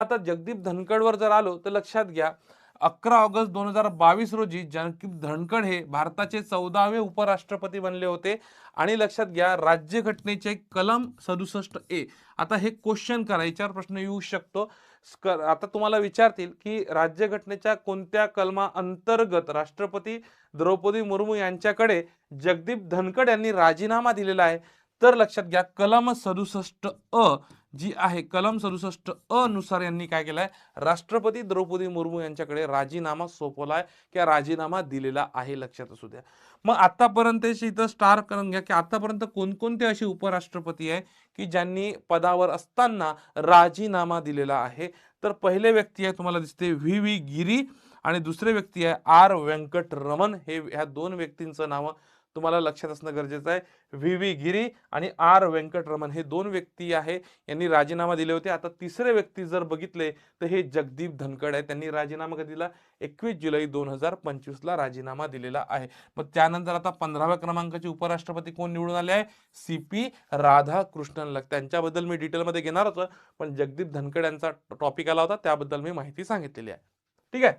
आता जगदीप धनखडवर जर आलो तर लक्षात घ्या 11 ऑगस्ट 2022 रोजी जगदीप धनखड हे भारताचे 14वे उपराष्ट्रपती बनले होते आणि लक्षात घ्या राज्यघटनेचे कलम 67 ए. आता हे क्वेश्चन करा, याच्यावर प्रश्न येऊ शकतो. आता तुम्हाला विचारतील की राज्यघटनेच्या कोणत्या कलमा अंतर्गत राष्ट्रपती द्रौपदी मुर्मू यांच्याकडे जगदीप धनखड यांनी राजीनामा दिलेला आहे. तर लक्षात घ्या कलम 67 अ जी आहे, कलम 67 अ नुसार यांनी काय केलंय, राष्ट्रपती द्रौपदी मुर्मू यांच्याकडे राजीनामा सोपवलाय किंवा राजीनामा दिलेला आहे. लक्षात असू द्या. मग आतापर्यंत इथं स्टार करून घ्या की आतापर्यंत कोणकोणते असे उपराष्ट्रपती आहे की ज्यांनी पदावर असताना राजीनामा दिलेला आहे. तर पहिले व्यक्ती आहे तुम्हाला दिसते व्ही गिरी आणि दुसरे व्यक्ती आहे आर व्यंकटरमण. हे ह्या दोन व्यक्तींचं नाव तुम्हाला लक्षात असणं गरजेचं आहे. व्ही गिरी आणि आर व्यंकटरमण हे दोन व्यक्ती आहे यांनी राजीनामा दिले होते. आता तिसरे व्यक्ती जर बघितले तर हे जगदीप धनखड आहे. त्यांनी राजीनामा कधी दिला, 21 जुलै 2025 ला राजीनामा दिलेला आहे. मग त्यानंतर आता 15व्या क्रमांकाचे उपराष्ट्रपती कोण निवडून आले आहे, CP राधाकृष्णन. त्यांच्याबद्दल मी डिटेलमध्ये घेणार होतो, पण जगदीप धनखड यांचा टॉपिक आला होता त्याबद्दल मी माहिती सांगितलेली आहे. ठीक आहे.